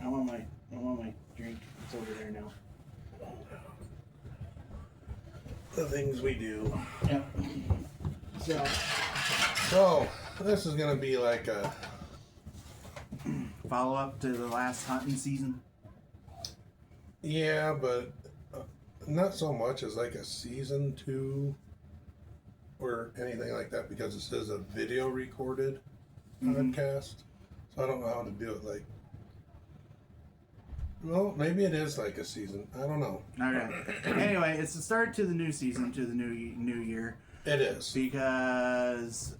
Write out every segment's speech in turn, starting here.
I want my drink. It's over there now. The things we do. Yep. So this is gonna be like a Follow up to the last hunting season. yeah, but not so much as like a season 2 or anything like that because this is a video recorded podcast. So I don't know how to do it. Like, well, maybe it is like a season. I don't know. Okay. Anyway, it's the start to the new season, to the new year. It is Because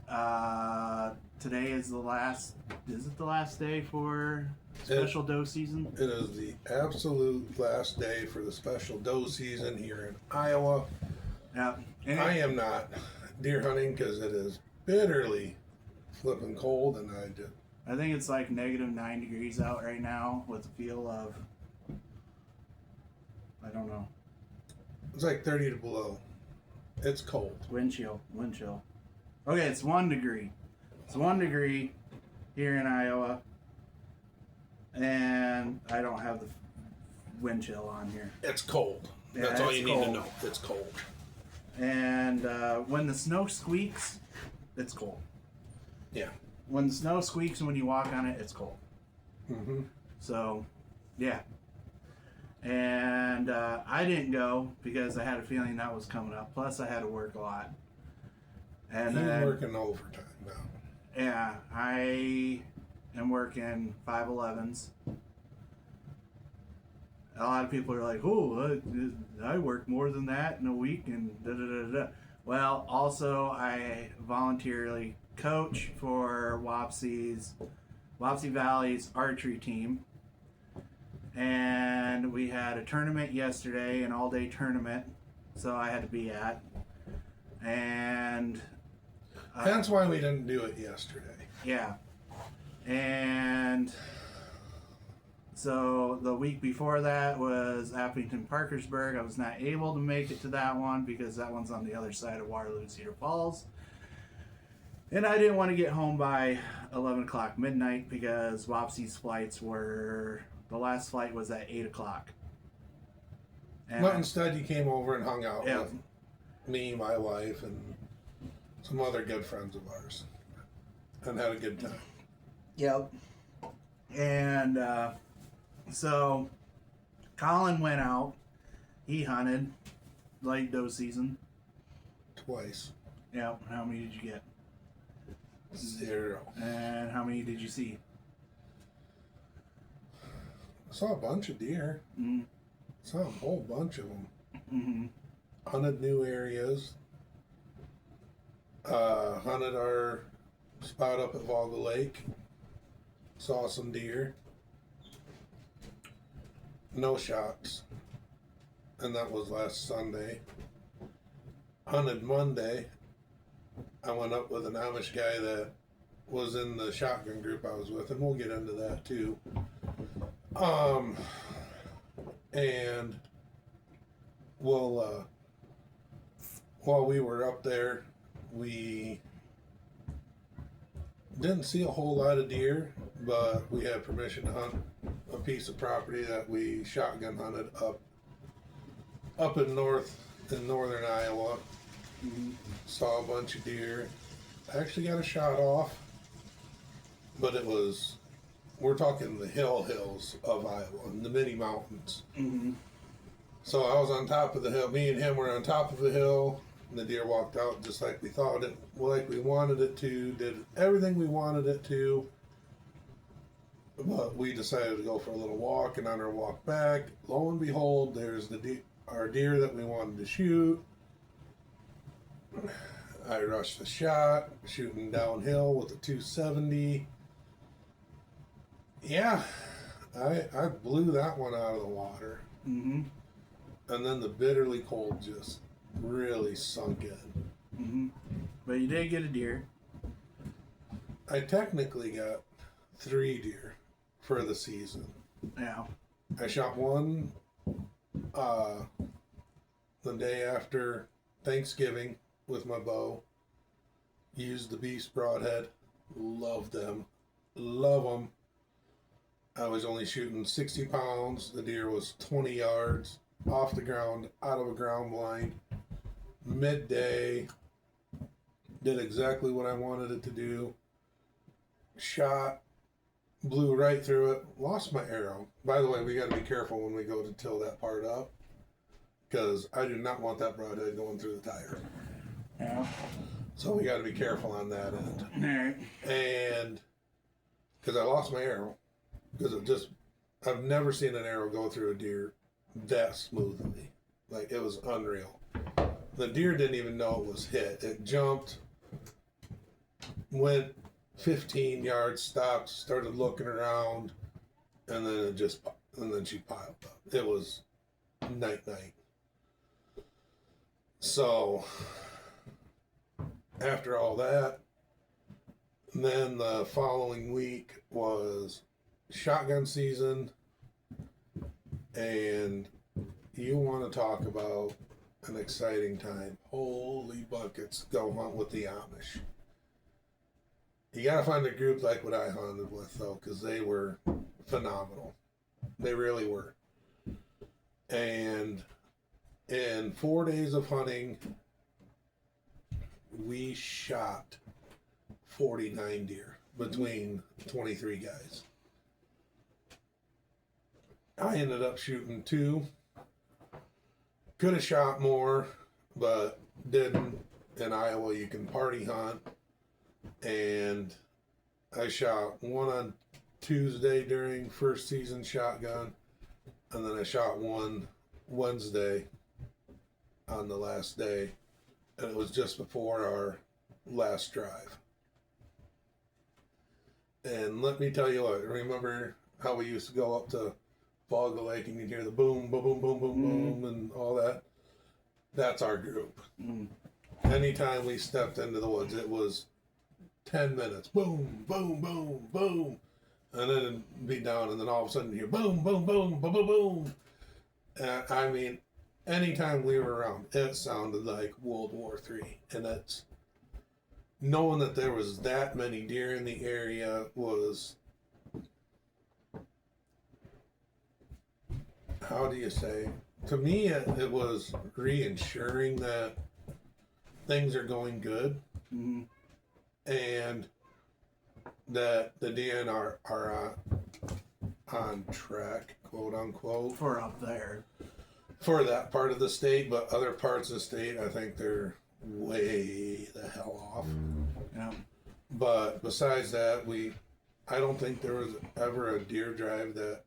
today is the last. Is it the last day for special doe season? It is the absolute last day for the special doe season here in Iowa. Yeah. I am not deer hunting because it is bitterly flipping cold, and I think it's like -9 degrees out right now with a feel of, I don't know. It's like 30 to below. It's cold. Wind chill. Okay, it's 1 degree. It's 1 degree here in Iowa, and I don't have the wind chill on here. It's cold. Yeah, That's all it's you need cold. to know. It's cold. And when the snow squeaks, it's cold. Yeah. When the snow squeaks and when you walk on it, it's cold. Mm-hmm. So, yeah. And I didn't go because I had a feeling that was coming up. Plus, I had to work a lot. And You're then, working overtime now. yeah, I am working 511s. A lot of people are like, "Oh, I work more than that in a week," and da da da da. Well, also I voluntarily coach for Wapsie Valley's archery team, and we had a tournament yesterday, an all-day tournament, so I had to be at, and That's why we didn't do it yesterday. yeah, and so the week before that was Appington Parkersburg. I was not able to make it to that one because that one's on the other side of Waterloo Cedar Falls. And I didn't want to get home by 11 o'clock midnight because Wapsie's flights were, the last flight was at 8 o'clock. And But instead, you came over and hung out Yeah. with me, my wife, and some other good friends of ours, and had a good time. Yep. And so Colin went out. He hunted late doe season. Twice. Yep. How many did you get? 0. And how many did you see? I saw a bunch of deer. Mm-hmm. Saw a whole bunch of them. Mm-hmm. Hunted new areas. Hunted our spot up at Volga Lake. Saw some deer. No shots. And that was last Sunday. Hunted Monday. I went up with an Amish guy that was in the shotgun group I was with, and we'll get into that too. And we'll while we were up there, we didn't see a whole lot of deer, but we had permission to hunt a piece of property that we shotgun hunted up in northern Iowa. Mm-hmm. Saw a bunch of deer. Actually got a shot off, but we're talking the hills of Iowa, the mini mountains. Mm-hmm. So I was on top of the hill. Me and him were on top of the hill, and the deer walked out just like we thought it, like we wanted it to. Did everything we wanted it to. But we decided to go for a little walk, and on our walk back, lo and behold, there's our deer that we wanted to shoot. I rushed the shot, shooting downhill with a 270. Yeah, I blew that one out of the water. Mm-hmm. And then the bitterly cold just really sunk in. Mm-hmm. But you did get a deer. I technically got 3 deer for the season. Yeah. I shot one the day after Thanksgiving with my bow. Used the Beast Broadhead. Love them. Love them. I was only shooting 60 pounds. The deer was 20 yards off the ground, out of a ground blind, midday. Did exactly what I wanted it to do. Shot, blew right through it, lost my arrow. By the way, we got to be careful when we go to till that part up, because I do not want that broadhead going through the tire. Yeah. So we got to be careful on that end. All right. And because I lost my arrow, because I've never seen an arrow go through a deer that smoothly. Like, it was unreal. The deer didn't even know it was hit. It jumped, went 15 yards, stopped, started looking around, and then she piled up. It was night. So after all that, then the following week was shotgun season, and you want to talk about an exciting time. Holy buckets, go hunt with the Amish. You gotta find a group like what I hunted with, though, because they were phenomenal. They really were. And in 4 days of hunting, we shot 49 deer between 23 guys. I ended up shooting 2. Could have shot more, but didn't. In Iowa, you can party hunt. And I shot 1 on Tuesday during first season shotgun. And then I shot 1 Wednesday on the last day. And it was just before our last drive. And let me tell you what, remember how we used to go up to Fog Lake and you'd hear the boom, boom, boom, boom, boom, boom, and all that? That's our group. Anytime we stepped into the woods, it was 10 minutes. Boom, boom, boom, boom. And then it'd be down, and then all of a sudden you hear boom, boom, boom, boom, boom, boom. I mean, anytime we were around, it sounded like World War III. And that's, knowing that there was that many deer in the area was, how do you say? To me, it was reassuring that things are going good. And that the deer are on track, quote unquote. For up there. For that part of the state, but other parts of the state, I think they're way the hell off. Yeah. But besides that, I don't think there was ever a deer drive that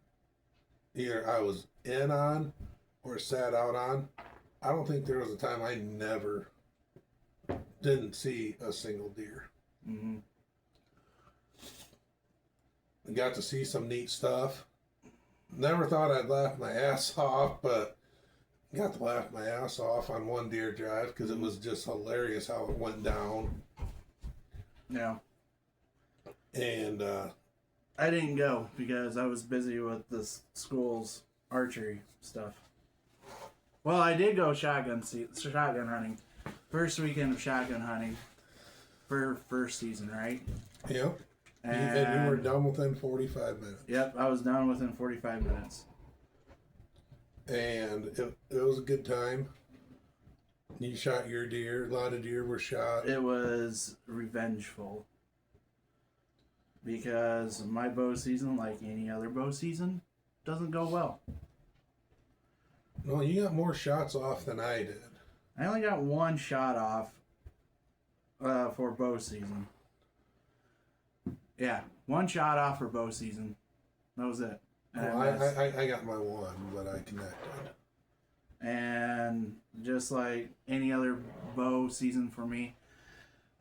either I was in on or sat out on. I don't think there was a time I never didn't see a single deer. I got to see some neat stuff. Never thought I'd laugh my ass off, but got to laugh my ass off on one deer drive because it was just hilarious how it went down. Yeah. And I didn't go because I was busy with the school's archery stuff. Well, I did go shotgun hunting. First weekend of shotgun hunting for first season, right? Yep. And you were done within 45 minutes. Yep, I was done within 45 minutes. And it was a good time. You shot your deer. A lot of deer were shot. It was revengeful. Because my bow season, like any other bow season, doesn't go well. No, you got more shots off than I did. I only got 1 shot off for bow season. Yeah, 1 shot off for bow season. That was it. Well, I got my 1, but I connected. And just like any other bow season for me,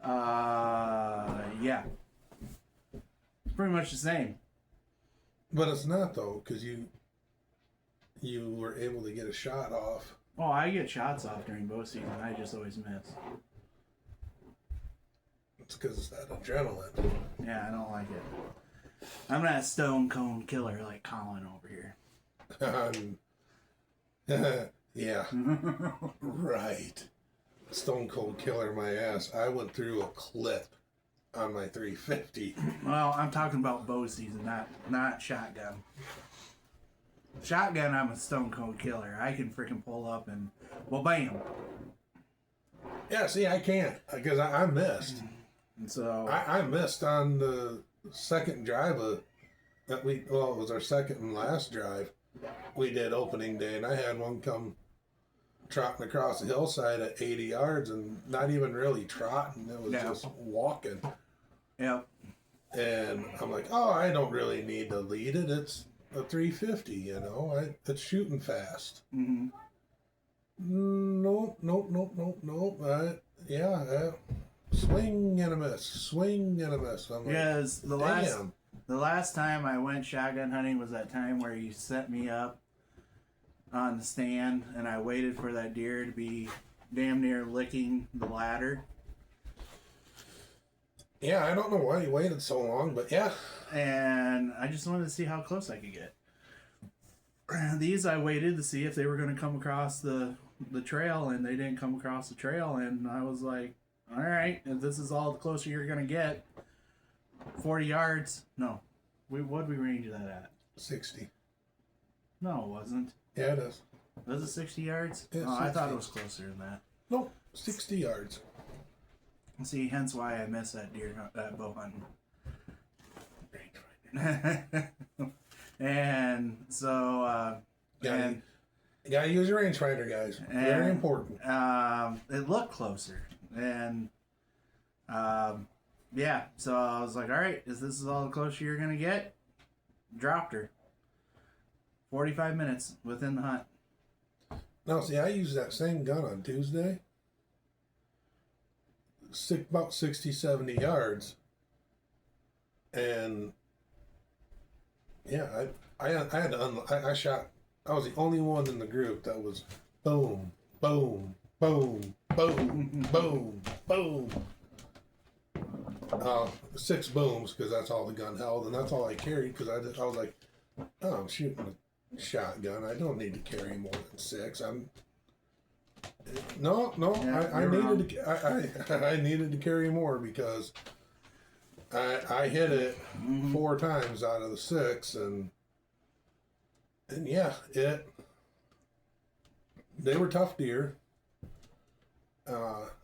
yeah, pretty much the same. But it's not though, because you were able to get a shot off. Oh, I get shots off during bow season. I just always miss. It's because it's that adrenaline. Yeah, I don't like it. I'm not a stone cone killer like Colin over here. Yeah. Right. Stone cold killer my ass. I went through a clip on my 350. Well, I'm talking about bow season, not shotgun. Shotgun, I'm a stone cold killer. I can freaking pull up and, well, bam. Yeah, see, I can't because I missed. And so I missed on the second drive it was our second and last drive we did opening day, and I had one come trotting across the hillside at 80 yards and not even really trotting, it was just walking. Yep. And I'm like, oh, I don't really need to lead it, it's a 350, you know, it's shooting fast. Mm-hmm. Nope. Swing and a miss. Swing and a miss. I'm like, Because the last time I went shotgun hunting was that time where you set me up on the stand and I waited for that deer to be damn near licking the ladder. Yeah, I don't know why you waited so long, but yeah. And I just wanted to see how close I could get. These I waited to see if they were going to come across the trail, and they didn't come across the trail, and I was like, all right, if this is all the closer you're going to get, 40 yards. No. What'd we range that at? 60. No, it wasn't. Yeah, it is. Was it 60 yards? Yeah, Oh, 60. I thought it was closer than that. Nope, 60 yards. See, hence why I miss that that bow hunting. And so, You gotta use your rangefinder, guys. Very important. It looked closer, and yeah. So I was like, all right, this is all the closer you're gonna get? Dropped her. 45 minutes within the hunt. Now, see, I used that same gun on Tuesday. About 60, 70 yards. And yeah, I had to I shot. I was the only one in the group that was boom, boom, boom, boom, boom, boom. 6 booms because that's all the gun held, and that's all I carried because I was like, oh, I'm shooting a shotgun. I don't need to carry more than 6. No. Yeah, I needed to carry more because I hit it 4 times out of the 6, and yeah, they were tough deer. It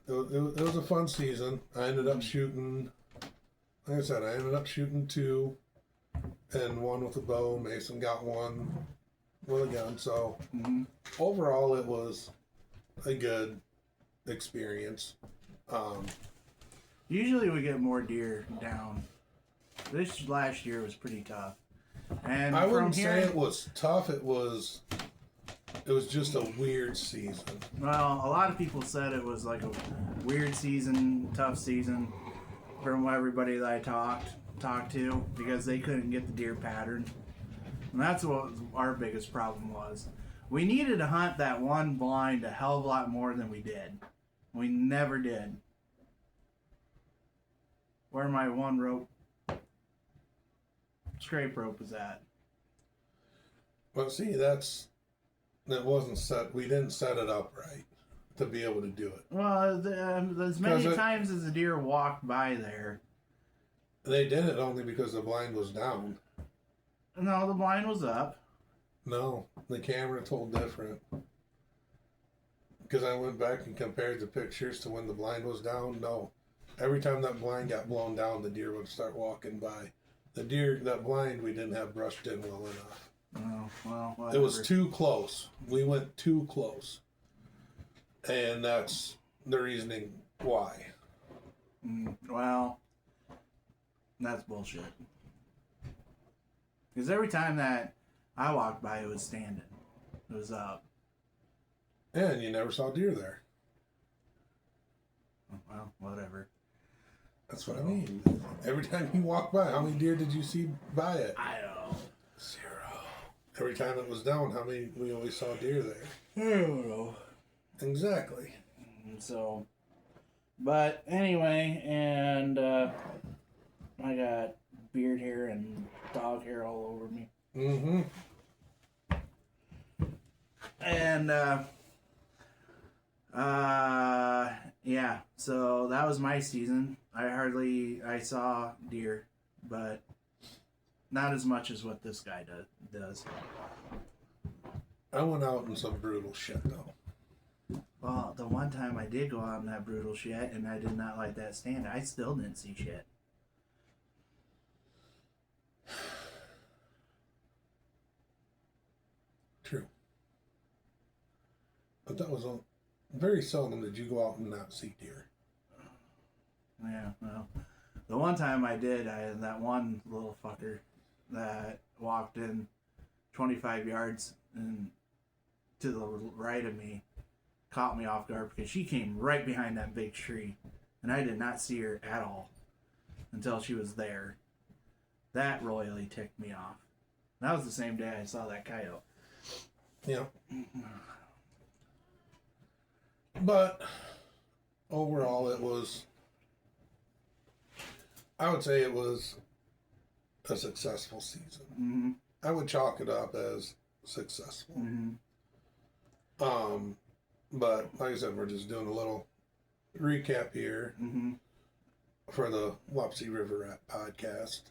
was a fun season. I ended up shooting, like I said, 2 and 1 with a bow. Mason got 1 with a gun. So overall, it was a good experience. Usually we get more deer down. This last year was pretty tough. And I wouldn't say it was tough. It was just a weird season. Well, a lot of people said it was like a weird season, tough season, from everybody that I talked to, because they couldn't get the deer pattern. And that's what our biggest problem was. We needed to hunt that one blind a hell of a lot more than we did. We never did. Where my one rope, scrape rope was at. Well, see, that wasn't set. We didn't set it up right to be able to do it. Well, as many times as the deer walked by there. They did it only because the blind was down. No, the blind was up. No, the camera told different. Because I went back and compared the pictures to when the blind was down. No, every time that blind got blown down, the deer would start walking by. That blind, we didn't have brushed in well enough. Oh, well, whatever. It was too close. We went too close. And that's the reasoning why. Well, that's bullshit. Because every time that I walked by, it was standing. It was up. And you never saw deer there. Well, whatever. That's what I mean. Every time you walk by, how many deer did you see by it? I don't know. 0. Every time it was down, how many we always saw deer there? I don't know. Exactly. So, but anyway, and I got beard hair and dog hair all over me. Mm-hmm. And Yeah, so that was my season. I saw deer, but not as much as what this guy does. I went out in some brutal shit though. Well, the one time I did go out in that brutal shit and I did not like that stand, I still didn't see shit. True. But that was very seldom did you go out and not see deer. Yeah, well, the one time I did, I had that one little fucker that walked in 25 yards and to the right of me, caught me off guard because she came right behind that big tree and I did not see her at all until she was there. That royally ticked me off. That was the same day I saw that coyote. Yeah. But overall, I would say it was a successful season. Mm-hmm. I would chalk it up as successful. Mm-hmm. But like I said, we're just doing a little recap here for the Wapsie River Rat podcast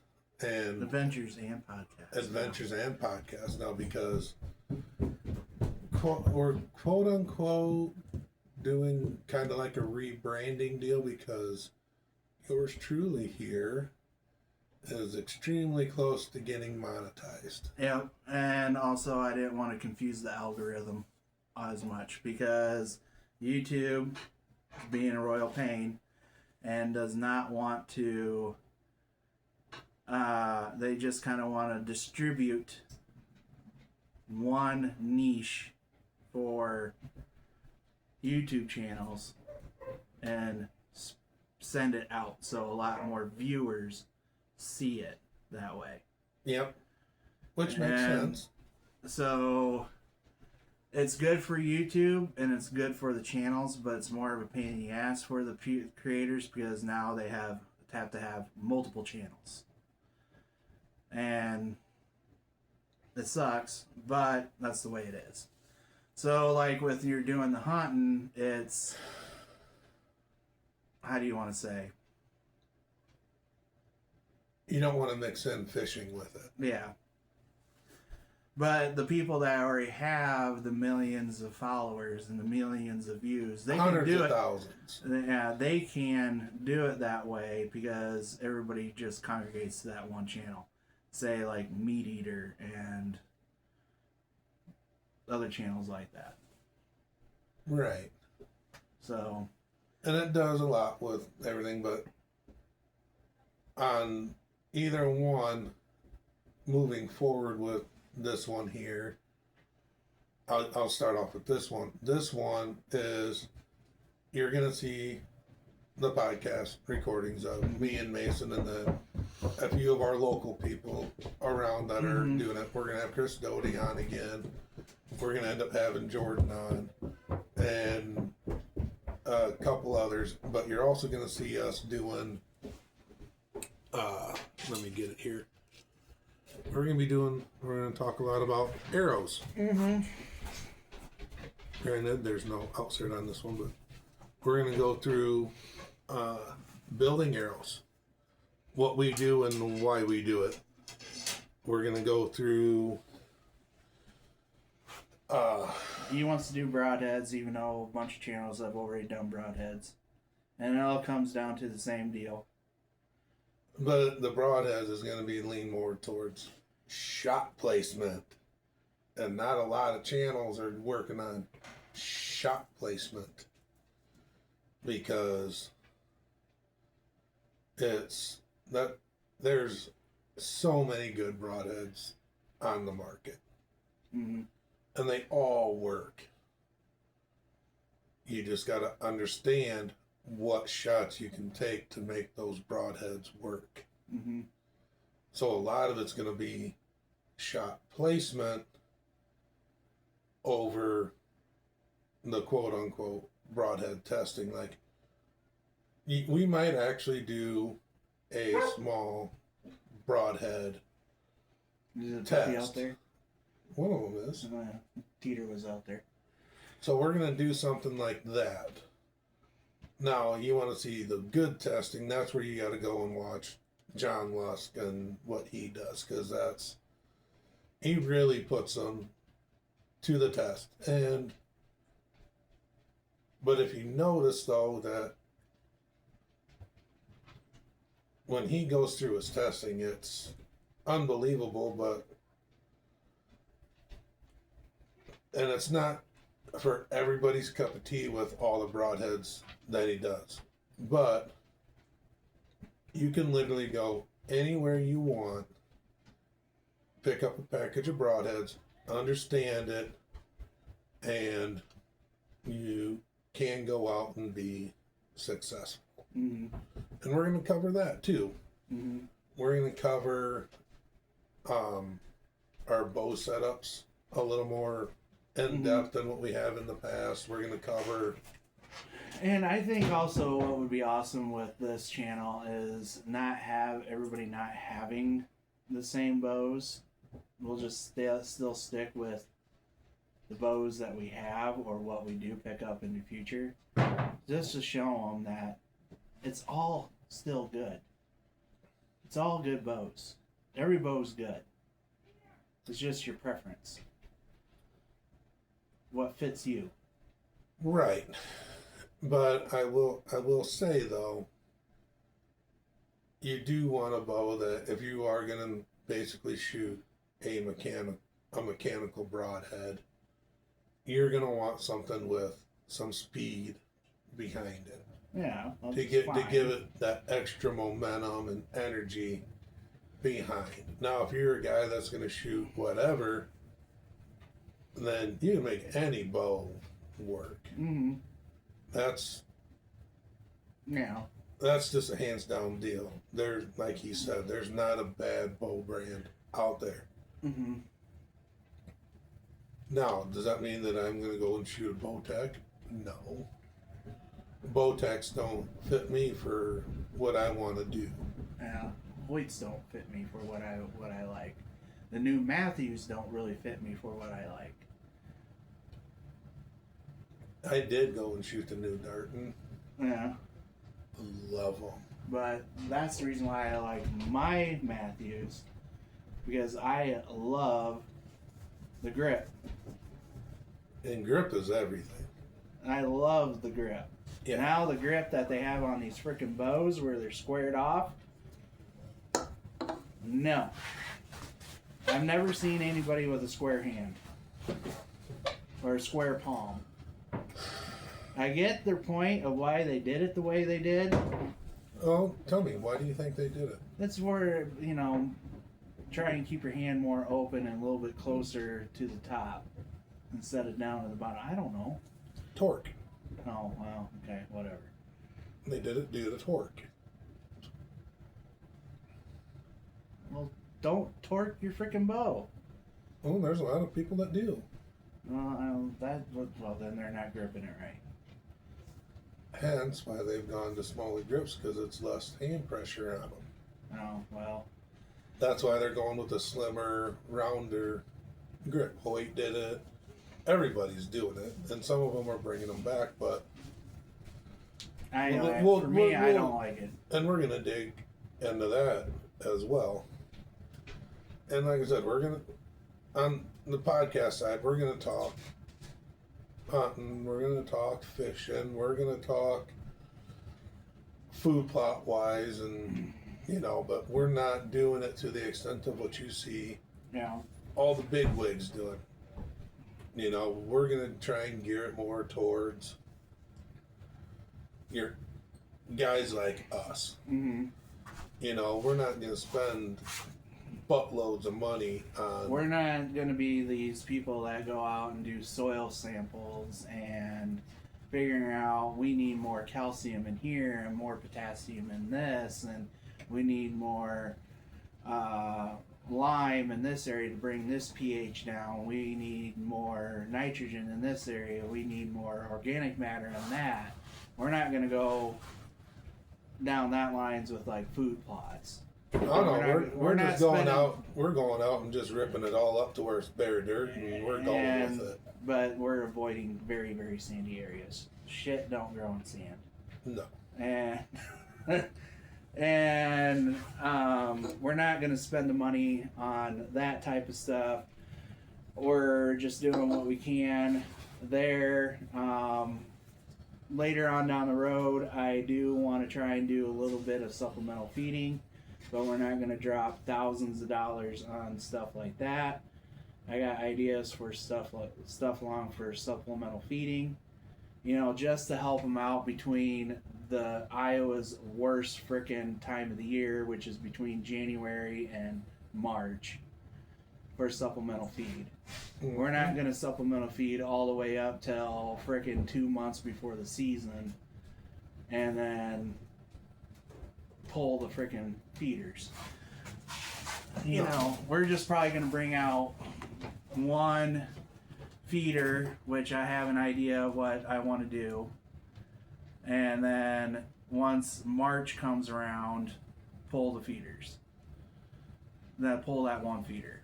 and Adventures and podcast now because we're quote unquote doing kind of like a rebranding deal because yours truly here is extremely close to getting monetized. Yep, and also I didn't want to confuse the algorithm as much because YouTube is being a royal pain and does not want to they just kind of want to distribute one niche for YouTube channels and send it out so a lot more viewers see it that way. Yep. Which makes sense. So it's good for YouTube and it's good for the channels, but it's more of a pain in the ass for the creators because now they have to have multiple channels. And it sucks, but that's the way it is. So like with you're doing the hunting, it's, how do you want to say? You don't want to mix in fishing with it. Yeah. But the people that already have the millions of followers and the millions of views, they Hundreds can do of it. Thousands. Yeah, they can do it that way because everybody just congregates to that one channel. Say like Meat Eater and other channels like that. Right. So. And it does a lot with everything, but on either one, moving forward with this one here, I'll start off with this one. This one is, you're going to see the podcast recordings of me and Mason and then a few of our local people around that are doing it. We're going to have Chris Doty on again. We're going to end up having Jordan on and a couple others, but you're also going to see us doing, let me get it here. We're going to talk a lot about arrows. Granted, there's no outsert on this one, but we're going to go through building arrows, what we do and why we do it. We're going to go through... he wants to do broadheads, even though a bunch of channels have already done broadheads. And it all comes down to the same deal. But the broadheads is going to be lean more towards shot placement. And not a lot of channels are working on shot placement. Because there's so many good broadheads on the market. Mm-hmm. And they all work. You just got to understand what shots you can take to make those broadheads work. Mm-hmm. So a lot of it's going to be shot placement over the quote-unquote broadhead testing. Like, we might actually do a small broadhead test. Out there? One of them is. Teeter was out there. So we're going to do something like that. Now, you want to see the good testing, that's where you got to go and watch John Lusk and what he does, because he really puts them to the test. But if you notice, though, that when he goes through his testing, it's unbelievable, and it's not for everybody's cup of tea with all the broadheads that he does. But you can literally go anywhere you want, pick up a package of broadheads, understand it, and you can go out and be successful. Mm-hmm. And we're going to cover that too. Mm-hmm. We're going to cover our bow setups a little more in depth than what we have in the past. We're going to cover. And I think also what would be awesome with this channel is everybody not having the same bows. We'll just still stick with the bows that we have or what we do pick up in the future, just to show them that it's all still good. It's all good bows. Every bow's good. It's just your preference. What fits you. Right. But I will say, though, you do want a bow that if you are going to basically shoot a mechanical broadhead, you're going to want something with some speed behind it. Yeah. To give it that extra momentum and energy behind. Now, if you're a guy that's going to shoot whatever, then you can make any bow work. Mm-hmm. That's just a hands down deal. There's, like he said, there's not a bad bow brand out there. Mm-hmm. Now, does that mean that I'm going to go and shoot a Bowtech? No. Bowtechs don't fit me for what I want to do. Yeah, Hoyts don't fit me for what I like. The new Matthews don't really fit me for what I like. I did go and shoot the new Darton. Yeah. Love them. But that's the reason why I like my Matthews, because I love the grip. And grip is everything. I love the grip. Yeah. Now the grip that they have on these freaking bows where they're squared off, no. I've never seen anybody with a square hand or a square palm. I get their point of why they did it the way they did. Oh, tell me, why do you think they did it? That's where, try and keep your hand more open and a little bit closer to the top instead of down to the bottom. I don't know. Torque. Oh, well, okay, whatever. They did it due to torque. Well, don't torque your freaking bow. Oh, there's a lot of people that do. Well, then they're not gripping it right. Hence why they've gone to smaller grips, because it's less hand pressure on them. Oh, well. That's why they're going with a slimmer, rounder grip. Hoyt did it. Everybody's doing it, and some of them are bringing them back, but I know. For me, I don't like it. And we're gonna dig into that as well. And like I said, we're gonna on the podcast side, we're gonna talk hunting, we're gonna talk fishing, we're gonna talk food plot wise, and but we're not doing it to the extent of what you see. Yeah. All the big wigs doing. We're going to try and gear it more towards your guys like us. Mm-hmm. We're not going to spend buttloads of money on... We're not going to be these people that go out and do soil samples and figuring out we need more calcium in here and more potassium in this, and we need more... lime in this area to bring this pH down. We need more nitrogen in this area. We need more organic matter in that. We're not going to go down that lines with like food plots. Oh no, we're just going out. We're going out and just ripping it all up to where it's bare dirt, and we're going with it. But we're avoiding very, very sandy areas. Shit don't grow in sand. No. And and we're not going to spend the money on that type of stuff. We're just doing what we can there. Later on down the road, I do want to try and do a little bit of supplemental feeding, but we're not going to drop thousands of dollars on stuff like that. I got ideas for stuff along for supplemental feeding, you know, just to help them out between the Iowa's worst frickin' time of the year, which is between January and March, for supplemental feed. Mm-hmm. We're not going to supplemental feed all the way up till frickin' 2 months before the season and then pull the frickin' feeders. You know, we're just probably going to bring out one feeder, which I have an idea of what I want to do. And then once March comes around, pull the feeders. Then pull that one feeder.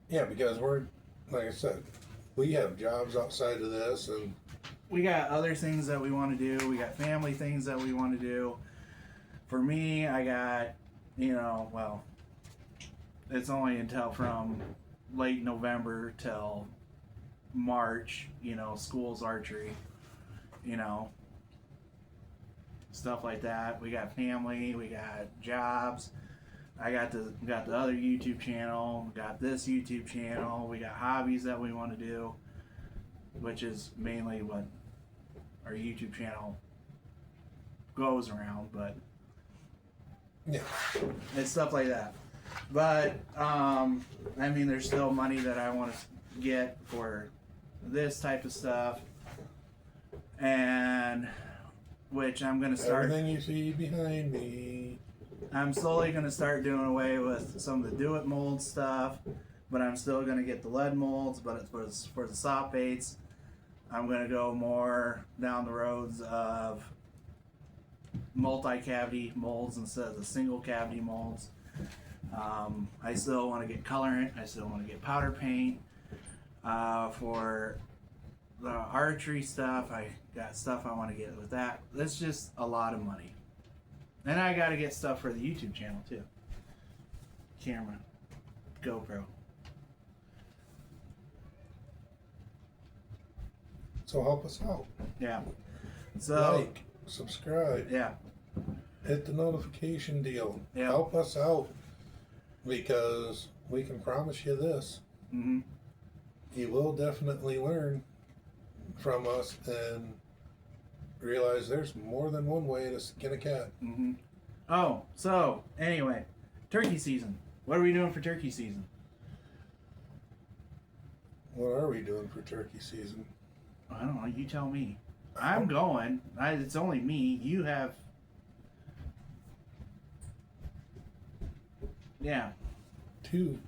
Yeah, because we're, like I said, we have jobs outside of this, and we got other things that we want to do. We got family things that we want to do. For me, I got, you know, well, it's only until from late November till March, you know, school's archery, you know, stuff like that. We got family, we got jobs. I got the other YouTube channel, got this YouTube channel, we got hobbies that we want to do, which is mainly what our YouTube channel goes around, but yeah, it's stuff like that. But I mean, there's still money that I want to get for this type of stuff, and which I'm going to start. Everything you see behind me. I'm slowly going to start doing away with some of the do-it mold stuff, but I'm still going to get the lead molds. But for the soft baits, I'm going to go more down the roads of multi-cavity molds instead of the single cavity molds. I still want to get colorant. I still want to get powder paint. For the archery stuff, I got stuff I want to get with that. That's just a lot of money. And I got to get stuff for the YouTube channel too. Camera, GoPro. So help us out. Yeah. So like, subscribe. Yeah. Hit the notification deal. Yeah. Help us out, because we can promise you this. Mm-hmm. You will definitely learn from us and realize there's more than one way to skin a cat. Mm-hmm. Oh, so anyway, turkey season. What are we doing for turkey season? What are we doing for turkey season? I don't know. You tell me. I'm going. It's only me. You have. Yeah. 2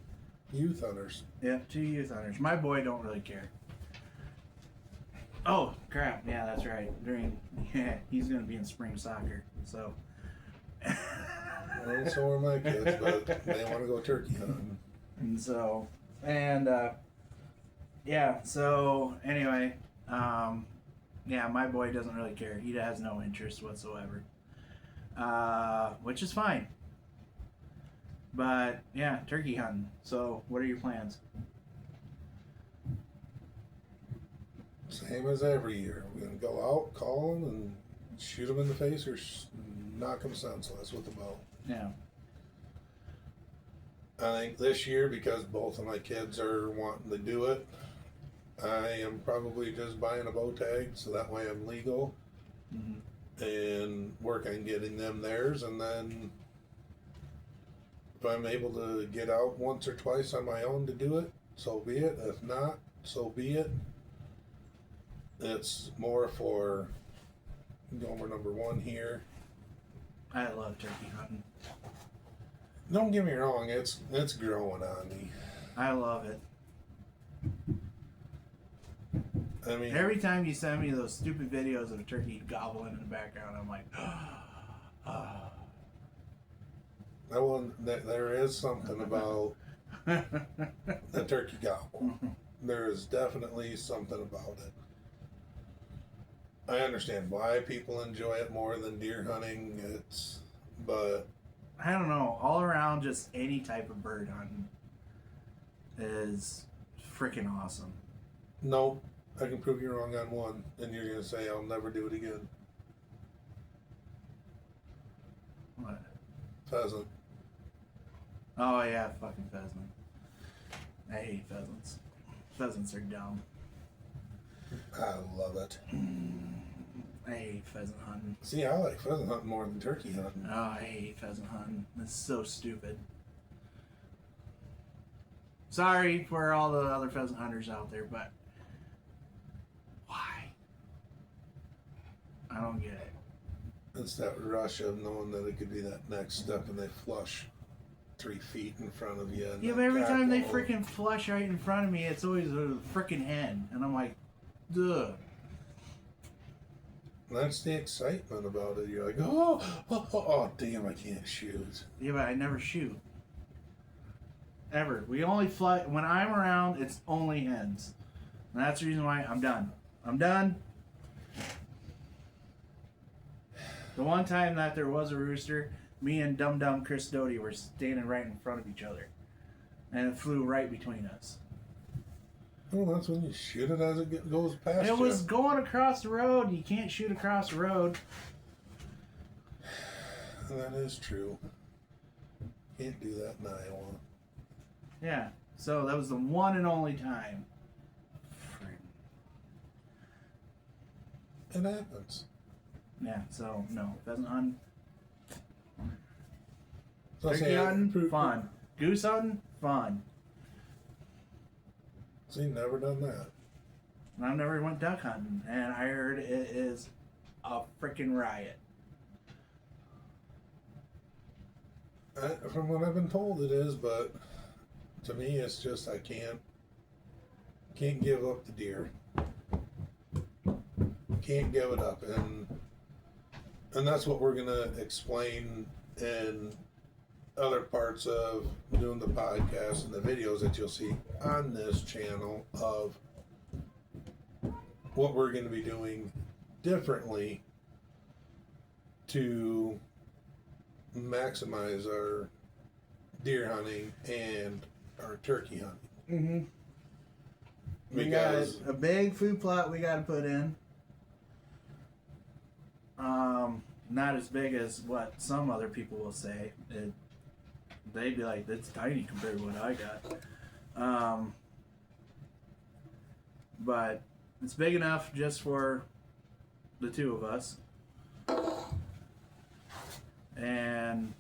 youth hunters. Yeah, 2 youth hunters. My boy don't really care. Oh crap! Yeah, that's right. He's gonna be in spring soccer. So. Well, so are my kids, but they want to go turkey hunting. And so, yeah. So anyway, yeah, my boy doesn't really care. He has no interest whatsoever, which is fine. But yeah, turkey hunting. So, what are your plans? Same as every year. We're going to go out, call them, and shoot them in the face or knock them senseless with the bow. Yeah. I think this year, because both of my kids are wanting to do it, I am probably just buying a bow tag so that way I'm legal. Mm-hmm. And work on getting them theirs. And then if I'm able to get out once or twice on my own to do it, so be it. If not, so be it. It's more for Gomer number 1 here. I love turkey hunting. Don't get me wrong, it's growing on me. I love it. I mean, every time you send me those stupid videos of a turkey gobbling in the background, I'm like, there is something about the turkey gobble. There is definitely something about it. I understand why people enjoy it more than deer hunting. But I don't know. All around, just any type of bird hunting is freaking awesome. no, I can prove you wrong on one, and you're gonna say I'll never do it again. What? Pheasant. Oh yeah, fucking pheasant. I hate pheasants. Pheasants are dumb. I love it. I hate pheasant hunting. See, I like pheasant hunting more than turkey hunting. Oh, I hate pheasant hunting. It's so stupid. Sorry for all the other pheasant hunters out there, but why? I don't get it. It's that rush of knowing that it could be that next step, and they flush 3 feet in front of you. Yeah, but every time they freaking flush right in front of me, it's always a freaking hen, and I'm like, duh. That's the excitement about it. You're like, oh, damn, I can't shoot. Yeah, but I never shoot. Ever. We only fly when I'm around. It's only hens, and that's the reason why I'm done. I'm done. The one time that there was a rooster, me and dumb Chris Doty were standing right in front of each other, and it flew right between us. Well, that's when you shoot it as it goes past you. It was going across the road. You can't shoot across the road. That is true. Can't do that in Iowa. Yeah, so that was the one and only time. It happens. Yeah, so no, pheasant hunting. So Turkey hunting, fun. Goose hunting, fun. See, never done that. And I've never went duck hunting, and I heard it is a freaking riot. From what I've been told, it is, but to me, it's just I can't give up the deer. Can't give it up, and that's what we're gonna explain in other parts of doing the podcast and the videos that you'll see on this channel of what we're going to be doing differently to maximize our deer hunting and our turkey hunting. We got a big food plot we got to put in. Not as big as what some other people will say. They'd be like, that's tiny compared to what I got. But it's big enough just for the two of us. And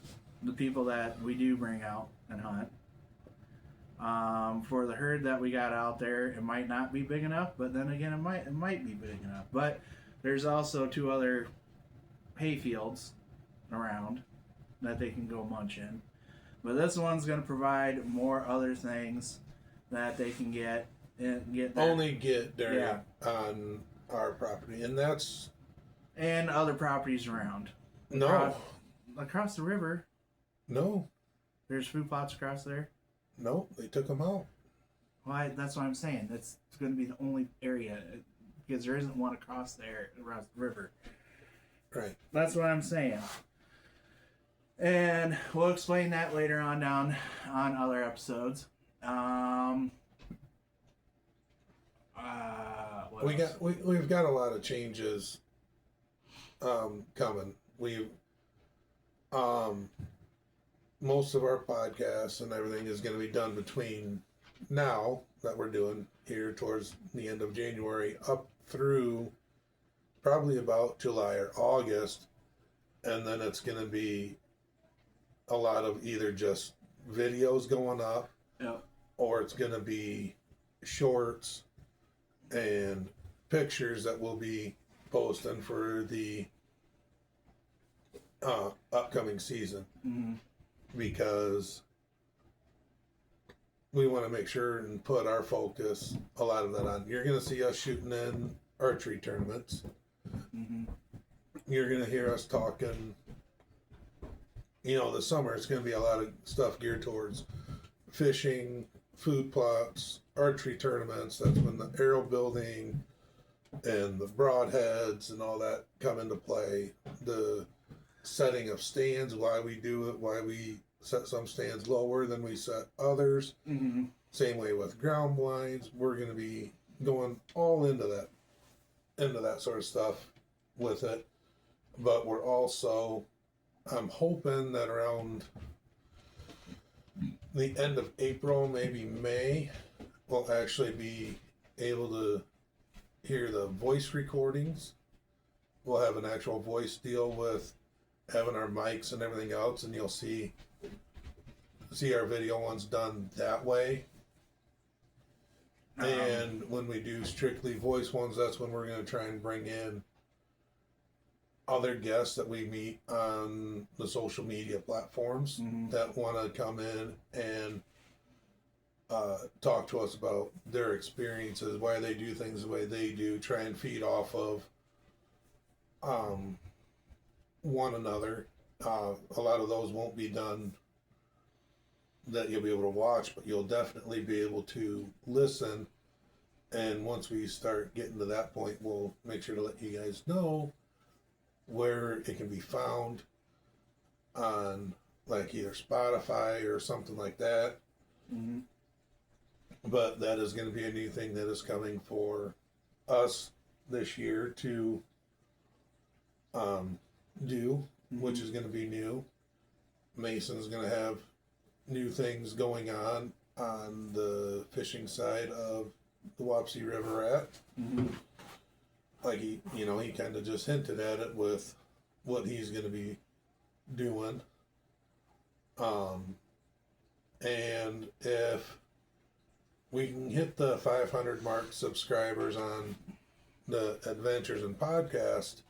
the people that we do bring out and hunt. For the herd that we got out there, it might not be big enough, but then again, it might be big enough. But there's also 2 other hay fields around that they can go munch in. But this one's going to provide more other things that they can get Only get during on our property, and that's and other properties around. Across the river. No. There's food plots across there. No, they took them out. Why? That's what I'm saying. It's going to be the only area because there isn't one across there across the river. Right. That's what I'm saying. And we'll explain that later on down on other episodes. We've got a lot of changes coming. We've most of our podcasts and everything is going to be done between now that we're doing here towards the end of January up through probably about July or August, and then it's going to be a lot of either just videos going up, or it's going to be shorts and pictures that we'll be posting for the upcoming season. Because we want to make sure and put our focus, a lot of that on. You're going to see us shooting in archery tournaments. You're going to hear us talking. This summer it's going to be a lot of stuff geared towards fishing, food plots, archery tournaments. That's when the arrow building, and the broadheads and all that come into play. The setting of stands, why we do it, why we set some stands lower than we set others. Mm-hmm. Same way with ground blinds. We're going to be going all into that sort of stuff with it. But we're also, I'm hoping that around the end of April, maybe May, we'll actually be able to hear the voice recordings. We'll have an actual voice deal with having our mics and everything else, and you'll see our video ones done that way. And when we do strictly voice ones, that's when we're going to try and bring in other guests that we meet on the social media platforms that want to come in and talk to us about their experiences, why they do things the way they do, try and feed off of one another. A lot of those won't be done that you'll be able to watch, but you'll definitely be able to listen. And once we start getting to that point, we'll make sure to let you guys know where it can be found on like either Spotify or something like that. Mm-hmm. But that is going to be a new thing that is coming for us this year to do, which is going to be new. Mason's going to have new things going on the fishing side of the Wapsie River Rat. Mm-hmm. Like he kind of just hinted at it with what he's going to be doing. And if we can hit the 500 mark subscribers on the Adventures and Podcast,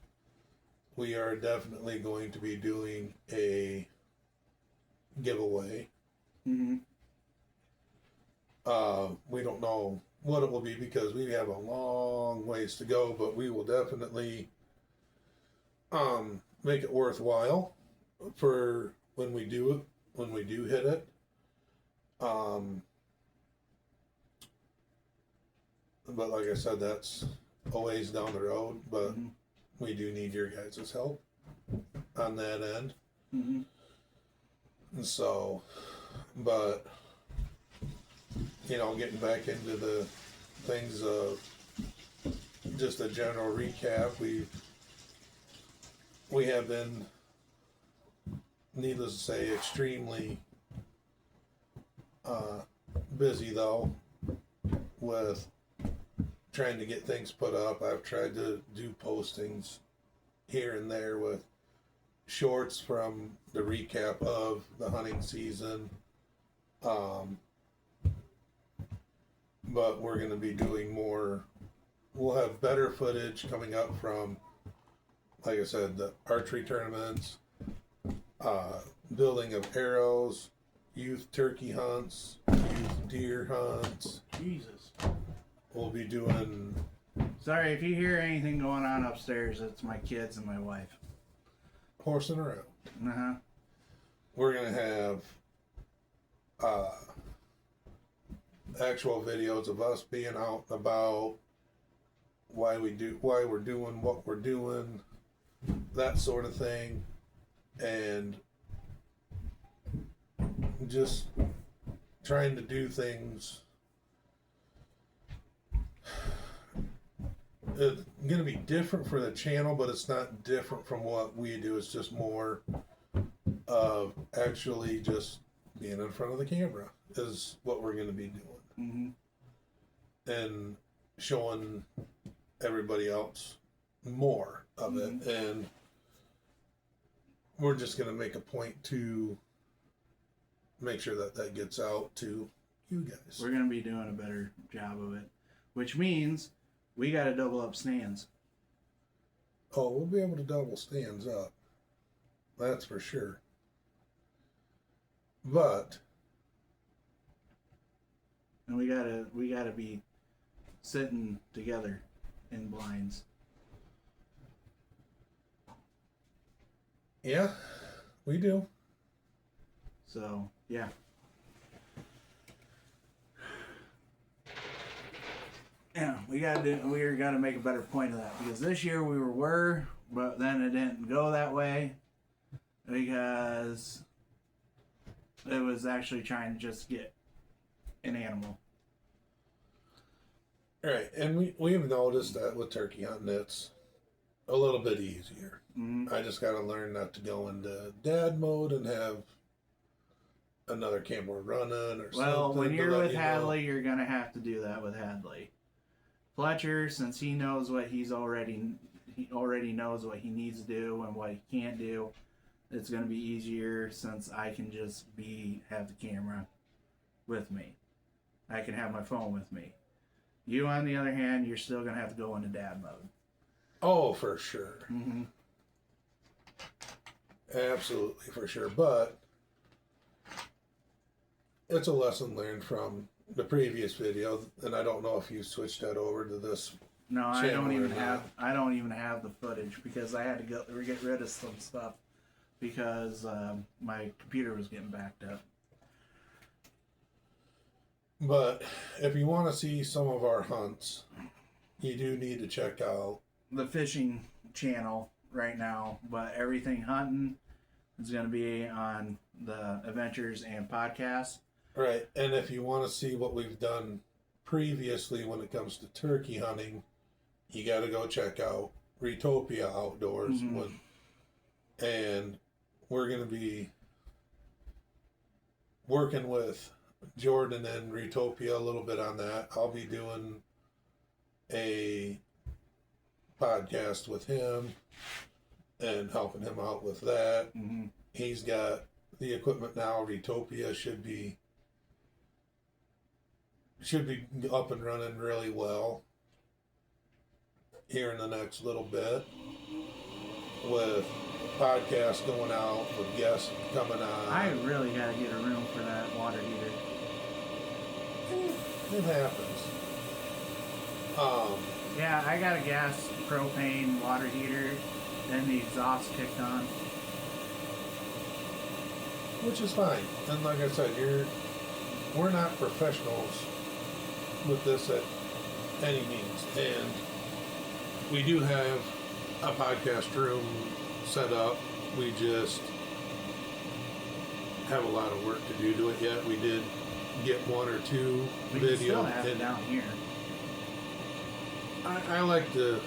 we are definitely going to be doing a giveaway. Mm-hmm. We don't know what it will be because we have a long ways to go, but we will definitely make it worthwhile for when we do hit it. But like I said, that's a ways down the road, but we do need your guys' help on that end. Mm-hmm. And so, but getting back into the things of just a general recap, we have been, needless to say, extremely busy though with trying to get things put up. I've tried to do postings here and there with shorts from the recap of the hunting season. But we're going to be doing more. We'll have better footage coming up from, like I said, the archery tournaments, building of arrows, youth turkey hunts, youth deer hunts. Jesus. We'll be doing... Sorry, if you hear anything going on upstairs, it's my kids and my wife. Horsing around. Uh-huh. We're going to have actual videos of us being out and about, why we're doing what we're doing, that sort of thing, and just trying to do things. It's going to be different for the channel, but it's not different from what we do. It's just more of actually just being in front of the camera is what we're going to be doing. Mm-hmm. And showing everybody else more of it. And we're just going to make a point to make sure that gets out to you guys. We're going to be doing a better job of it, which means we got to double up stands. Oh, we'll be able to double stands up. That's for sure. But And we gotta be sitting together in blinds. yeah, we do. So yeah. Yeah, we gotta make a better point of that, because this year we were, but then it didn't go that way because it was actually trying to just get an animal. Right, and we've noticed that with turkey hunting, it's a little bit easier. Mm-hmm. I just got to learn not to go into dad mode and have another camera running or something. Well, when you're with Hadley, you're gonna have to do that with Hadley. Fletcher, since he knows what he already knows what he needs to do and what he can't do, it's gonna be easier since I can just have the camera with me. I can have my phone with me. You, on the other hand, you're still gonna have to go into dad mode. Oh, for sure. Mm-hmm. Absolutely, for sure. But it's a lesson learned from the previous video, and I don't know if you switched that over to this. No, I don't even have the footage because I had to go get rid of some stuff because my computer was getting backed up. But if you want to see some of our hunts, you do need to check out the fishing channel right now, but everything hunting is going to be on the Adventures and podcast. Right, and if you want to see what we've done previously when it comes to turkey hunting, you got to go check out Retopia Outdoors. Mm-hmm. And we're going to be working with Jordan and Retopia a little bit on that. I'll be doing a podcast with him and helping him out with that. Mm-hmm. He's got the equipment now. Retopia should be up and running really well here in the next little bit, with podcasts going out, with guests coming on. I really gotta get a room for that water heater. It happens. Yeah, I got a gas propane water heater, then the exhaust kicked on. Which is fine. And like I said, we're not professionals with this at any means. And we do have a podcast room set up. We just have a lot of work to do to it yet. We did get one or two We videos. can still have it down here. I like the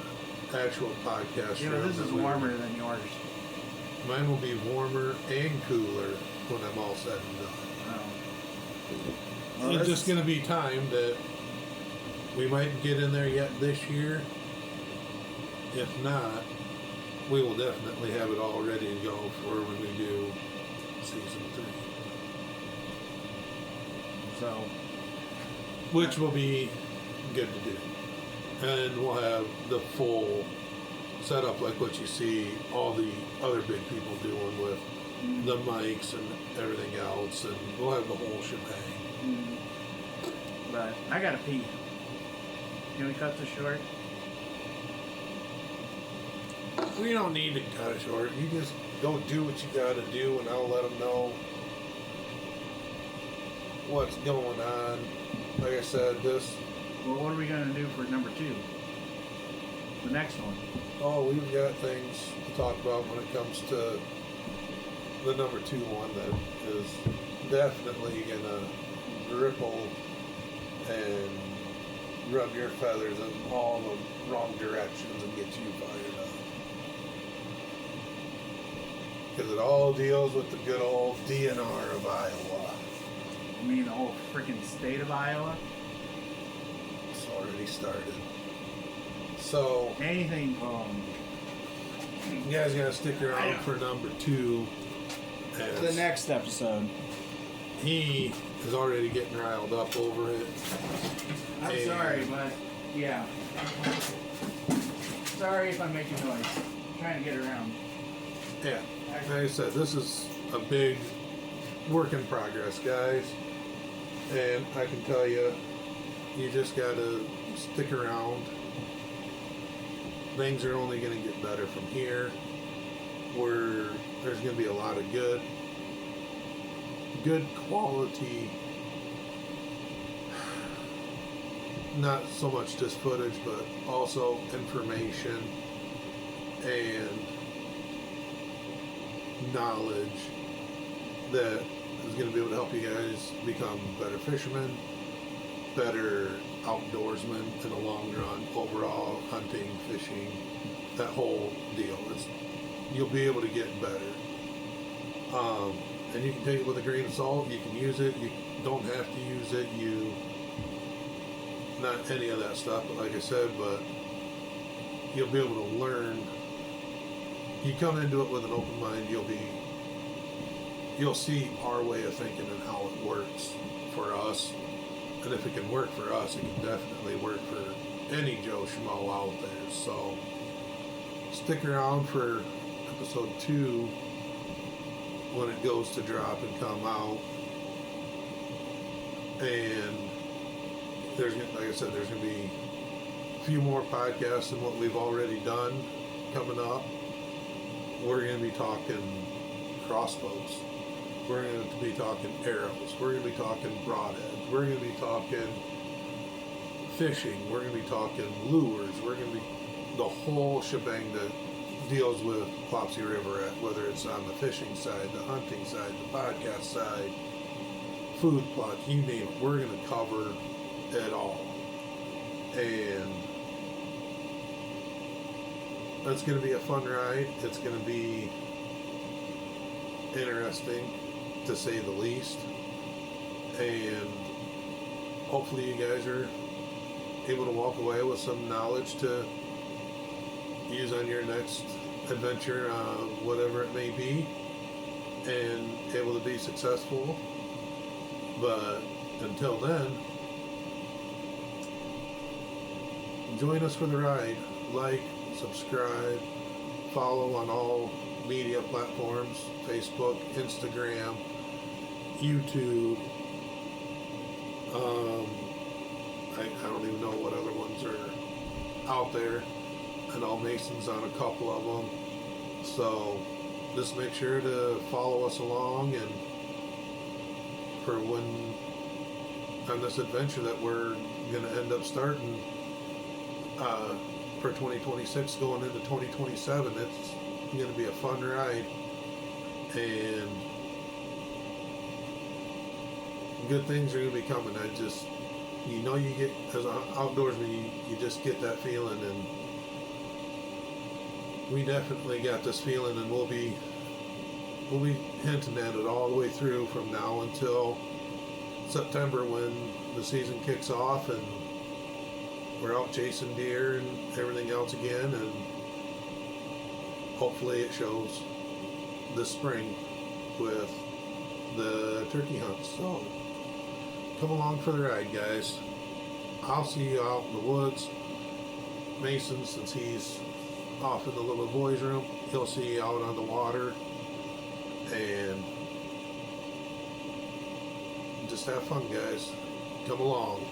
actual podcast Yeah, room. but this is warmer than yours. Mine will be warmer and cooler when I'm all said and done. Oh. Well, It's just going to be time that we might get in there yet this year. If not, we will definitely have it all ready to go for when we do season 3. So, Which will be good to do. And we'll have the full setup like what you see all the other big people doing with the mics and everything else, and we'll have the whole shebang. But I gotta pee. Can we cut this short? We don't need to cut it short. You just go do what you gotta do, and I'll let them know what's going on. Like I said, Well, what are we gonna do for number 2? The next one. we've got things to talk about when it comes to the number 2 one that is definitely gonna ripple and rub your feathers in all the wrong directions and get you fired up. Because it all deals with the good old DNR of Iowa. You mean the whole freaking state of Iowa? It's already started. So, Anything, you guys gotta stick around for number 2. the next episode. He is already getting riled up over it. I'm sorry, but yeah. Sorry if I'm making noise. I'm trying to get around. Yeah, like I said, this is a big work in progress, guys. And I can tell you, you just gotta stick around. Things are only gonna get better from here. There's gonna be a lot of good not so much just footage, but also information and knowledge that is going to be able to help you guys become better fishermen, better outdoorsmen in the long run, overall hunting, fishing, that whole deal. You'll be able to get better. And you can take it with a grain of salt. You can use it. You don't have to use it. Not any of that stuff, but like I said, but you'll be able to learn. You come into it with an open mind, you'll see our way of thinking and how it works for us. And if it can work for us, it can definitely work for any Joe Schmo out there. So stick around for episode 2 when it goes to drop and come out. And like I said, there's going to be a few more podcasts than what we've already done coming up. We're going to be talking crossbows. We're going to be talking arrows. We're going to be talking broadheads. We're going to be talking fishing. We're going to be talking lures. We're going to be the whole shebang that deals with Wapsie River Rat, whether it's on the fishing side, the hunting side, the podcast side, food plot, you name it. We're going to cover it all. And it's going to be a fun ride. It's going to be interesting, to say the least. And hopefully you guys are able to walk away with some knowledge to use on your next adventure, whatever it may be, and able to be successful. But until then, join us for the ride. Like, subscribe, follow on all media platforms, Facebook, Instagram, YouTube. I don't even know what other ones are out there. I know Mason's on a couple of them. So just make sure to follow us along, and for when on this adventure that we're going to end up starting for 2026 going into 2027, it's going to be a fun ride, and good things are going to be coming. You get, as an outdoorsman, you just get that feeling, and we definitely got this feeling, and we'll be hinting at it all the way through from now until September, when the season kicks off and we're out chasing deer and everything else again, and hopefully it shows this spring with the turkey hunts. So come along for the ride, guys. I'll see you out in the woods. Mason, since he's off in the little boys' room, he'll see you out on the water, and just have fun, guys. Come along.